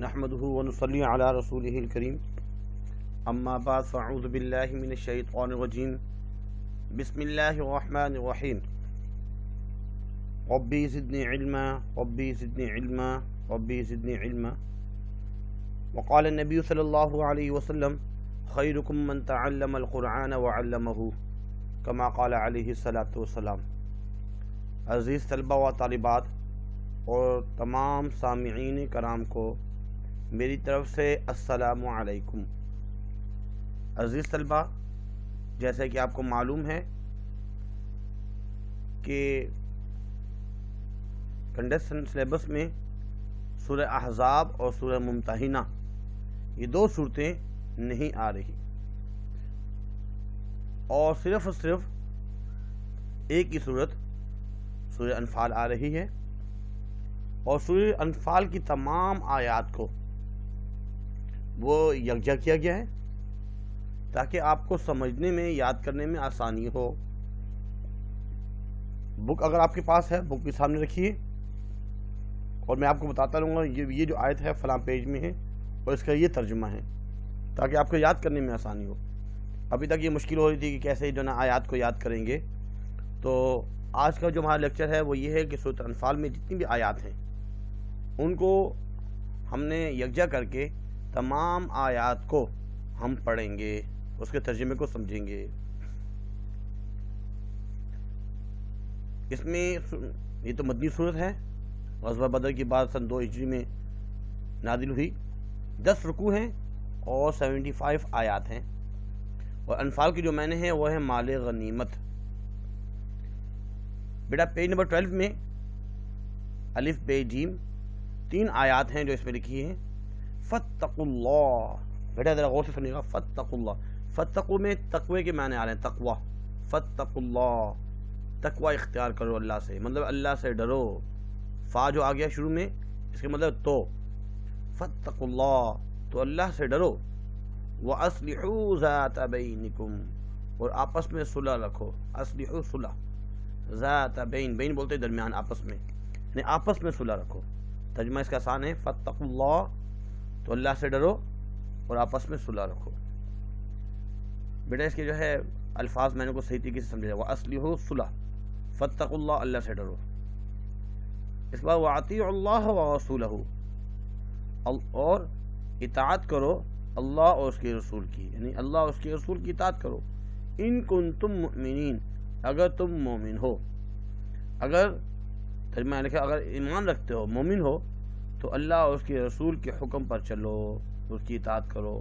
نحمده ونصلي على رسوله الكريم اما بعد فاعوذ بالله من الشيطان الرجيم بسم الله الرحمن الرحيم ربي زدني علما ربي زدني علما ربي زدني علما وقال النبي صلى الله عليه وسلم خيركم من تعلم القرآن وعلمه كما قال عليه الصلاة والسلام۔ عزیز طلبہ و طالبات اور تمام سامعین کرام کو میری طرف سے السلام علیکم۔ عزیز طلبہ، جیسے کہ آپ کو معلوم ہے کہ کنڈیشن سلیبس میں سورہ احزاب اور سورہ ممتحنہ یہ دو صورتیں نہیں آ رہی، اور صرف ایک ہی صورت سورہ انفال آ رہی ہے، اور سورہ انفال کی تمام آیات کو وہ یکجا کیا گیا ہے تاکہ آپ کو سمجھنے میں، یاد کرنے میں آسانی ہو۔ بک اگر آپ کے پاس ہے، بک بھی سامنے رکھیے، اور میں آپ کو بتاتا رہوں گا یہ جو آیت ہے فلاں پیج میں ہے اور اس کا یہ ترجمہ ہے، تاکہ آپ کو یاد کرنے میں آسانی ہو۔ ابھی تک یہ مشکل ہو رہی تھی کہ کیسے جو نا آیات کو یاد کریں گے، تو آج کا جو ہمارا لیکچر ہے وہ یہ ہے کہ سورۃ انفال میں جتنی بھی آیات ہیں ان کو ہم نے یکجا کر کے تمام آیات کو ہم پڑھیں گے، اس کے ترجمے کو سمجھیں گے۔ اس میں یہ تو مدنی صورت ہے، غزوہ بدر کی بعد سن 2 ہجری میں نازل ہوئی، 10 رکوع ہیں اور 75 آیات ہیں، اور انفال کی جو معنی ہے وہ ہے مال غنیمت۔ بیٹا پیج نمبر 12 میں الف بے جیم 3 آیات ہیں جو اس میں لکھی ہیں۔ فاتقوا اللہ، بیٹا ذرا غور سے سنیے گا، فاتقوا اللہ، فتقوا میں تقوی کے معنی آ رہے ہیں، تقوی، فاتقوا اللہ، تقوی اختیار کرو اللہ سے، مطلب اللہ سے ڈرو۔ فا جو آ گیا شروع میں اس کے مطلب تو، فاتقوا اللہ تو اللہ سے ڈرو، وَأَصْلِحُوا ذَاتَ بَيْنِكُمْ اور آپس میں صلح رکھو، اصلحوا صلح، ذات بین، بین بولتے درمیان، آپس میں، یعنی آپس میں صلح رکھو۔ ترجمہ اس کا آسان ہے، فاتقوا اللہ تو اللہ سے ڈرو اور آپس میں صلح رکھو۔ بیٹا اس کے جو ہے الفاظ میں نے کو صحیح طریقے سے سمجھا، وَأَصْلِحُوا صلح، فاتقوا اللہ، اللہ سے ڈرو۔ اس کے بعد وَأَطِیعُوا اللَّهَ وَرَسُولَهُ اور اطاعت کرو اللہ اور اس کے رسول کی، یعنی اللہ اور اس کے رسول کی اطاعت کرو۔ ان کنتم مؤمنین، اگر تم مومن ہو، اگر ترجمہ لکھا اگر ایمان رکھتے ہو، مومن ہو، تو اللہ اور اس کے رسول کے حکم پر چلو، اس کی اطاعت کرو۔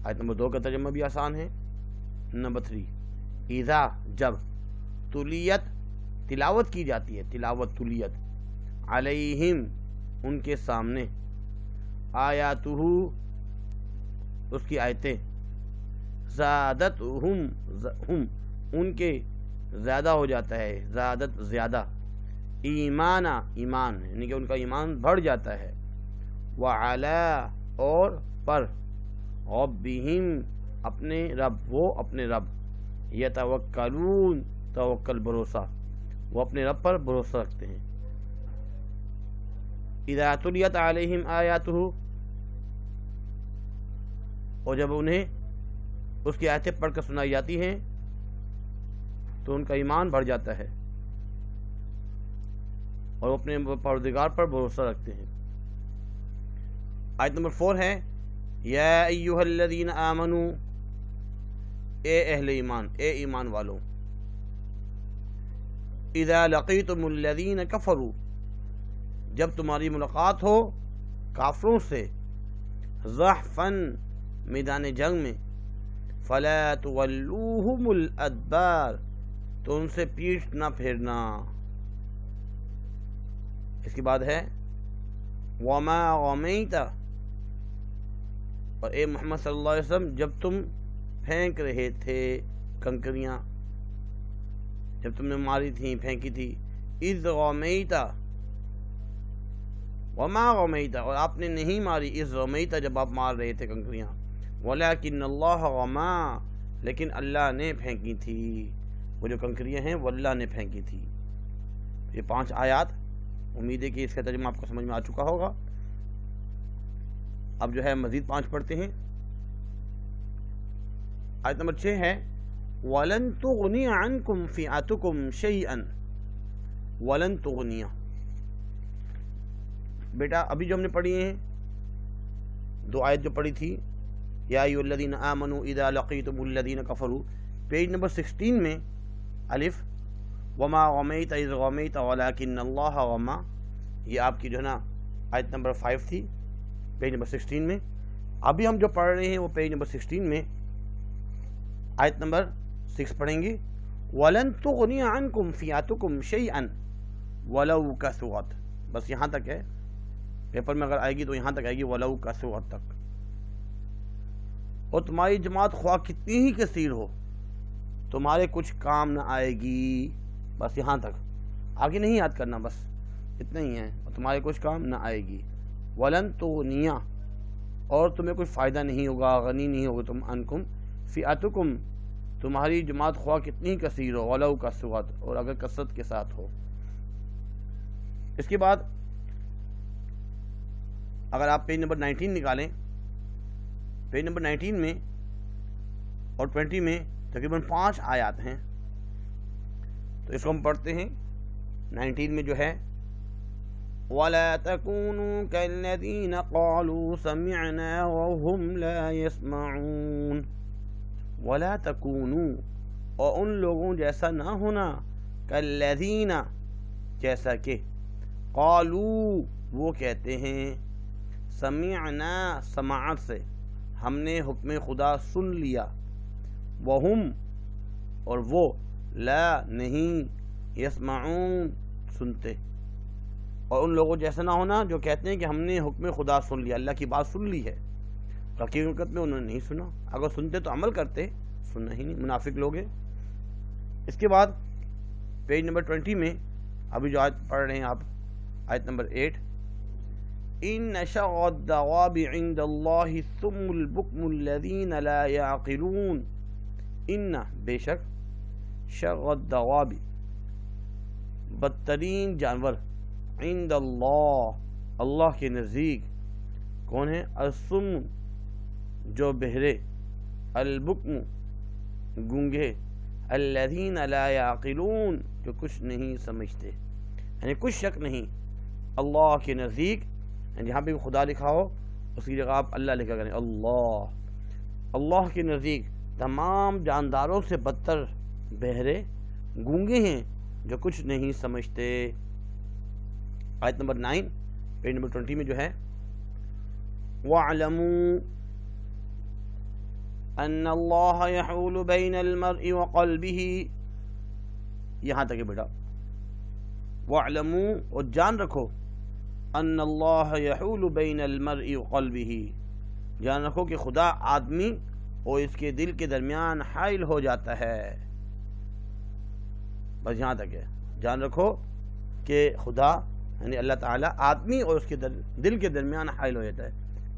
آیت نمبر 2 کا ترجمہ بھی آسان ہے۔ نمبر 3، اذا جب، تلیت تلاوت کی جاتی ہے، تلاوت تلیت، علیہم ان کے سامنے، آیاتہ اس کی آیتیں، زادتہم ہم ان کے زیادہ ہو جاتا ہے، زیادت زیادہ، ایمانا ایمان یعنی کہ ان کا ایمان بڑھ جاتا ہے، وعلا اور پر، ربہم اپنے رب، وہ اپنے رب، یتوکلون توکل بھروسہ، وہ اپنے رب پر بھروسہ رکھتے ہیں۔ اذا تلیت علیہم آیاتہ اور جب انہیں اس کی آیتیں پڑھ کر سنائی جاتی ہیں تو ان کا ایمان بڑھ جاتا ہے اور وہ اپنے پروردگار پر بھروسہ رکھتے ہیں۔ آیت نمبر 4 ہے، یا ایھا الذین آمنوا، اے اہل ایمان، اے ایمان والوں، اذا لقیتم الذین کفروا جب تمہاری ملاقات ہو کافروں سے، زحفا میدان جنگ میں، فلا تولوہم الادبار تو ان سے پیٹھ نہ پھیرنا۔ اس کے بعد ہے وما رمیت اور اے محمد صلی اللہ علیہ وسلم جب تم پھینک رہے تھے کنکریاں، جب تم نے ماری تھی، پھینکی تھی، اذ رمیت وما رمیت اور آپ نے نہیں ماری، اذ رمیت جب آپ مار رہے تھے کنکریاں، ولیکن اللہ رما لیکن اللہ نے پھینکی تھی، وہ جو کنکریاں ہیں وہ اللہ نے پھینکی تھی۔ یہ 5 آیات، امید ہے کہ اس کا ترجمہ آپ کو سمجھ میں آ چکا ہوگا۔ اب جو ہے مزید 5 پڑھتے ہیں. آیت نمبر 6 ہے وَلَن تُغْنِيَ عَنْكُمْ فِئَتُكُمْ شَيْئًا. وَلَن تُغْنِيَ بیٹا ابھی جو ہم نے پڑھی ہیں 2 آیت جو پڑھی تھی یا ایھا الذین آمنوا اذا لقیتم الذین کفروا، پیج نمبر 16 میں الف وما غمیت اذ غمیت ولکن اللہ غما، یہ آپ کی جو ہے نا آیت نمبر 5 تھی پیج نمبر 16 میں. ابھی ہم جو پڑھ رہے ہیں وہ پیج نمبر 16 میں آیت نمبر 6 پڑھیں گے. وَلَن تُغْنِيَ عَنْكُمْ فِئَتُكُمْ شَيْئًا وَلَوْ كَثُرَتْ. بس یہاں تک ہے، پیپر میں اگر آئے گی تو یہاں تک آئے گی وَلَوْ كَثُرَتْ تک. اور تمہاری جماعت خواہ کتنی ہی کثیر ہو تمہارے کچھ کام نہ آئے گی. بس یہاں تک، آگے نہیں یاد کرنا، بس اتنا ہی ہے. اور تمہارے کچھ کام نہ آئے گی. وَلَن تُغْنِيَ اور تمہیں کوئی فائدہ نہیں ہوگا، غنی نہیں ہوگا تم عَنْكُمْ فِئَتُكُمْ تمہاری جماعت خواہ کتنی کثیر ہو وَلَوْ كَثُرَتْ اور اگر کثرت کے ساتھ ہو. اس کے بعد اگر آپ پیج نمبر 19 نکالیں، پیج نمبر 19 میں اور 20 میں تقریباً 5 آیات ہیں، تو اس کو ہم پڑھتے ہیں. 19 میں جو ہے وَلَا تَكُونُوا كَالَّذِينَ قَالُوا سَمِعْنَا وَهُمْ لَا يَسْمَعُونَ. وَلَا تَكُونُوا اور ان لوگوں جیسا نہ ہونا، كَالَّذِينَ جیسا کہ، قالوا وہ کہتے ہیں، سمعنا سماعت سے ہم نے حکم خدا سن لیا، وہم اور وہ، لا نہیں، یسمعون سنتے. اور ان لوگوں جیسا نہ ہونا جو کہتے ہیں کہ ہم نے حکم خدا سن لیا، اللہ کی بات سن لی ہے، حقیقت میں انہوں نے نہیں سنا. اگر سنتے تو عمل کرتے، سننا ہی نہیں، منافق لوگ ہیں. اس کے بعد پیج نمبر 20 میں ابھی جو آیت پڑھ رہے ہیں آپ، آیت نمبر 8 ان شر الدواب عند اللہ الصم البکم الذین لا یعقلون. ان بے شک، شر الدواب بدترین جانور، عند اللہ اللہ کے نزدیک کون ہے؟ الصم جو بہرے، البکم گونگے، الذین لا یعقلون جو کچھ نہیں سمجھتے. یعنی کچھ شک نہیں اللہ کے نزدیک، جہاں پہ خدا لکھا ہو اس کی جگہ آپ اللہ لکھا کریں. اللہ کے نزدیک تمام جانداروں سے بدتر بہرے گونگے ہیں جو کچھ نہیں سمجھتے. آیت نمبر 9 پیج نمبر 20 میں جو ہے وَاعْلَمُوا أَنَّ اللَّهَ يَحُولُ بَيْنَ الْمَرْءِ وَقَلْبِهِ. یہاں تک ہے بیٹا. وَاعْلَمُوا اور جان رکھو، ان اللہ یحول بین المرء وقلبہ جان رکھو کہ خدا آدمی اور اس کے دل کے درمیان حائل ہو جاتا ہے. بس یہاں تک ہے. جان رکھو کہ خدا یعنی اللہ تعالیٰ آدمی اور اس کے دل کے درمیان حائل ہو جاتا ہے.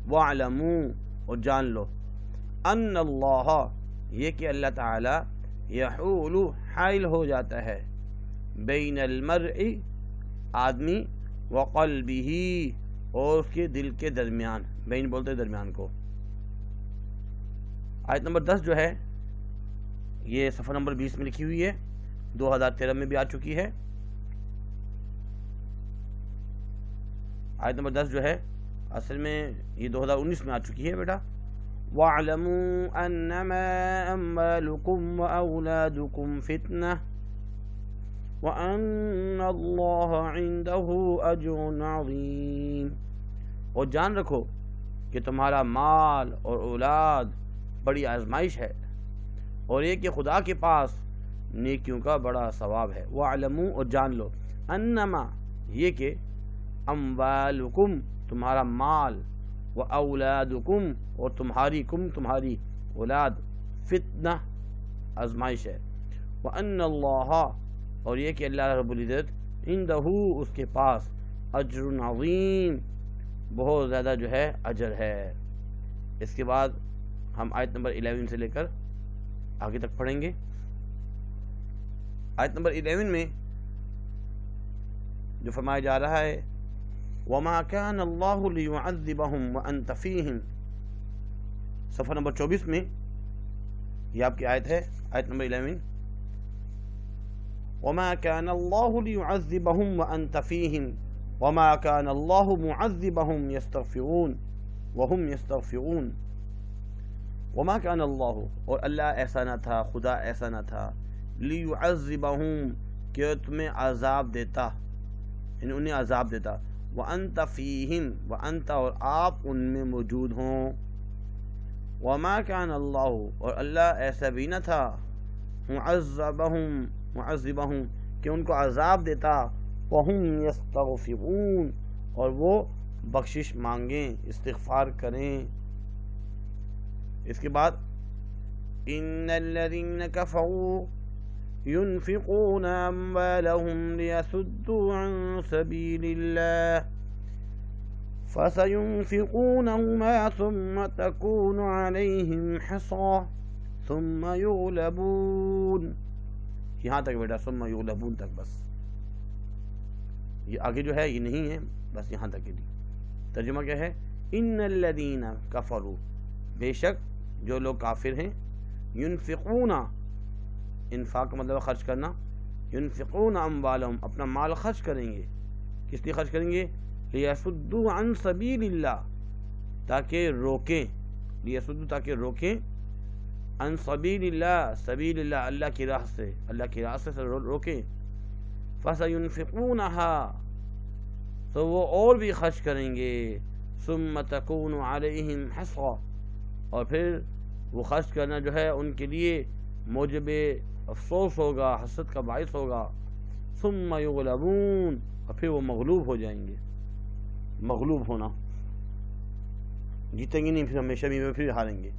وَاعْلَمُوا اور جان لو، ان اللہ یہ کہ اللہ تعالیٰ یحول حائل ہو جاتا ہے، بین المرء آدمی، وقلبہ اور اس کے دل کے درمیان، بین بولتے درمیان کو. آیت نمبر 10 جو ہے یہ صفحہ نمبر 20 میں لکھی ہوئی ہے، 2013 میں بھی آ چکی ہے. آیت نمبر 10 جو ہے اصل میں یہ 2019 میں آ چکی ہے بیٹا. وَاعْلَمُوا أَنَّمَا أَمْوَالُكُمْ وَأَوْلَادُكُمْ فِتْنَةٌ وَأَنَّ اللَّهَ عِندَهُ أَجْرٌ عَظِيمٌ. اور جان رکھو کہ تمہارا مال اور اولاد بڑی آزمائش ہے، اور یہ کہ خدا کے پاس نیکیوں کا بڑا ثواب ہے. وَاعْلَمُوا اور جان لو، انما یہ کہ، اموالکم تمہارا مال، واولادکم اور تمہاری اولاد، فتنہ آزمائش ہے. وان اللہ اور یہ کہ اللہ رب العزت، عندہ اس کے پاس، اجر عظیم بہت زیادہ جو ہے اجر ہے. اس کے بعد ہم آیت نمبر 11 سے لے کر آگے تک پڑھیں گے. آیت نمبر 11 میں جو فرمایا جا رہا ہے وما كان اللہ لیعذبہم وانت فیہم، صفحہ نمبر 24 میں یہ آپ کی آیت ہے، آیت نمبر 11. وما كان اللہ لیعذبہم وانت فیہم وما كان اللہ معذبہم یستغفرون وہم یستغفرون. وما كان اللہ، اور اللہ ایسا نہ تھا، خدا ایسا نہ تھا، لیعذبہم کہ تمہیں عذاب دیتا، یعنی انہیں عذاب دیتا، وانت فیہم، وانت اور آپ ان میں موجود ہوں. وما كان اللہ، اور اللہ ایسا بھی نہ تھا، معذبہم کہ ان کو عذاب دیتا، وہم یستغفرون اور وہ بخشش مانگیں، استغفار کریں. اس کے بعد ان الذین کفروا ينفقون اموالهم ليصدوا عن سبيل الله فسينفقونهما ثم تكون عليهم حصرة ثم يغلبون. یہاں تک بیٹا، ثم يغلبون تک بس، یہ آگے جو ہے یہ نہیں ہے، بس یہاں تک ہی. ترجمہ کیا ہے؟ ان الذین کفروا، بے شک جو لوگ کافر ہیں، ينفقون، انفاق کا مطلب خرچ کرنا، ينفقون اموالهم، اپنا مال خرچ کریں گے. کس لیے خرچ کریں گے؟ لیصدوا عن سبیل اللہ، تاکہ روکیں، لیصدوا تاکہ روکیں، عن سبیل اللہ، سبیل اللہ اللہ کی راہ سے، اللہ کی راہ سے روکیں. فسینفقونها، تو وہ اور بھی خرچ کریں گے. ثم تکون علیہم حسرہ، اور پھر وہ خرچ کرنا جو ہے ان کے لیے موجب افسوس ہوگا، حسرت کا باعث ہوگا. ثم یغلبون، اور پھر وہ مغلوب ہو جائیں گے. مغلوب ہونا، جیتیں گے نہیں، پھر ہمیشہ بھی پھر ہاریں گے.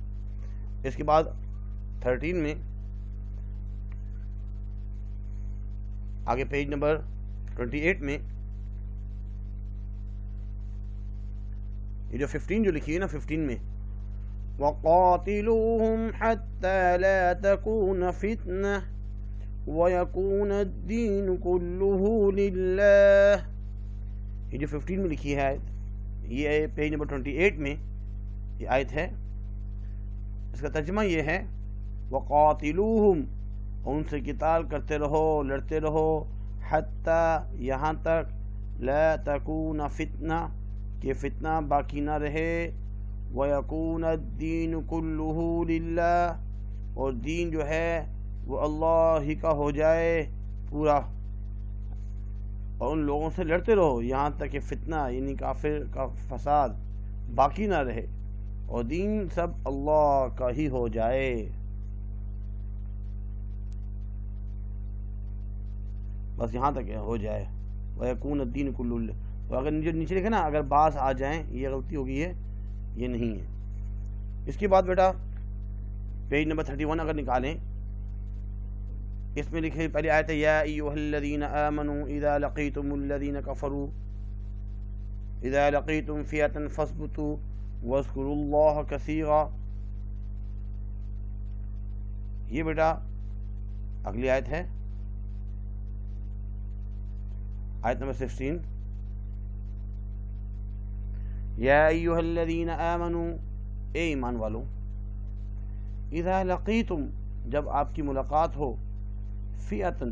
اس کے بعد 13 میں آگے پیج نمبر 28 میں یہ جو 15 جو لکھی ہے نا، 15 میں وَقَاتِلُوهُمْ حَتَّى لَا تَكُونَ فِتْنَةٌ وَيَكُونَ الدِّينُ كُلُّهُ لِلَّهِ. یہ جو 15 میں لکھی ہے آیت، یہ پیج نمبر 28 میں یہ آیت ہے. اس کا ترجمہ یہ ہے وَقَاتِلُوهُمْ، ان سے قتال کرتے رہو، لڑتے رہو، حَتَّى یہاں تک، لَا تَكُونَ فِتْنَةٌ کہ فتنہ باقی نہ رہے، وَيَكُونَ الدِّينُ كُلُّهُ لِلَّهِ اور دین جو ہے وہ اللہ ہی کا ہو جائے پورا. اور ان لوگوں سے لڑتے رہو یہاں تک کہ فتنہ یعنی کافر کا فساد باقی نہ رہے اور دین سب اللہ کا ہی ہو جائے. بس یہاں تک ہو جائے. وَيَكُونَ الدِّينُ كُلُّهُ لِلَّهِ. تو اگر نیچے لکھے نا، اگر بعض آ جائیں، یہ غلطی ہو گئی ہے، یہ نہیں ہے. اس کے بعد بیٹا پیج نمبر 31 اگر نکالیں، اس میں لکھے پہلی آیت ہے یا ایھا الذین آمنوا اذا لقیتم الذین کفروا اذا لقیتم فئة فاثبتوا واذکروا اللہ کثیرا. یہ بیٹا اگلی آیت ہے، آیت نمبر 16 یا ایھا الذین آمنوا، اے ایمان والو، اذا لقیتم جب آپ کی ملاقات ہو، فئتن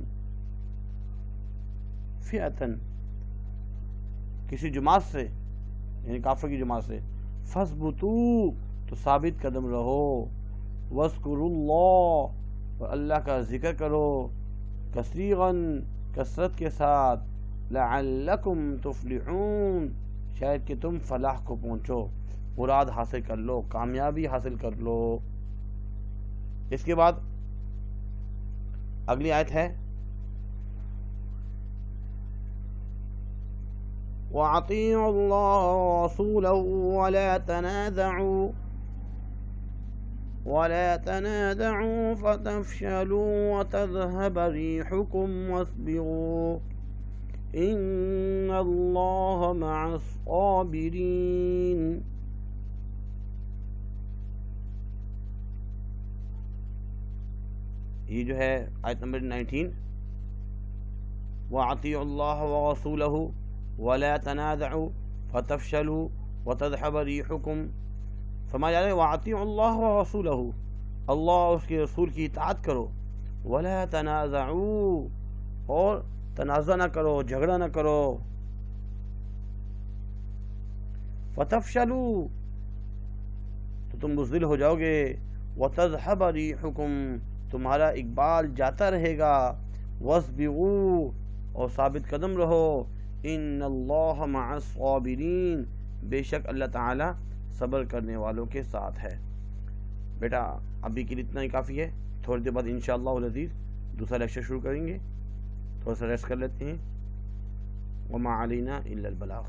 کسی جماعت سے یعنی کافر کی جماعت سے، فاثبتوا تو ثابت قدم رہو، واذکروا اللہ اور اللہ کا ذکر کرو، کثیراً کثرت کے ساتھ، لعلکم تفلحون شاید کہ تم فلاح کو پہنچو، مراد حاصل کر لو، کامیابی حاصل کر لو. اس کے بعد اگلی آیت ہے وَأَطِيعُوا اللَّهَ وَرَسُولَهُ وَلَا تَنَازَعُوا فَتَفْشَلُوا وَتَذْهَبَ رِيحُكُمْ وَاصْبِرُوا إِنَّ اللَّهَ مَعَ الصَّابِرِينَ. یہ جو ہے آیت نمبر 19 وَأَطِيعُوا اللَّهَ وَرَسُولَهُ وَلَا تَنَازَعُوا فتفشلوا وتذهب ريحكم. فرمایا جا رہا ہے وَأَطِيعُوا اللَّهَ وَرَسُولَهُ، اللہ اور اس کے رسول کی اطاعت کرو. وَلَا تَنَازَعُوا، اور تنازع نہ کرو، جھگڑا نہ کرو. فتفشلوا، تو تم بزدل ہو جاؤ گے. وَتَذْهَبَ رِيحُكُمْ، تمہارا اقبال جاتا رہے گا. وَاصْبِرُوا، اور ثابت قدم رہو. إِنَّ اللَّهَ مَعَ الصَّابِرِينَ، بے شک اللہ تعالی صبر کرنے والوں کے ساتھ ہے. بیٹا ابھی کے لیے اتنا ہی کافی ہے. تھوڑی دیر بعد انشاءاللہ العزیز دوسرا لیکچر شروع کریں گے. تھوڑا سا ریسٹ کر لیتے ہیں. وَمَا عَلَيْنَا إِلَّا الْبَلَاغُ.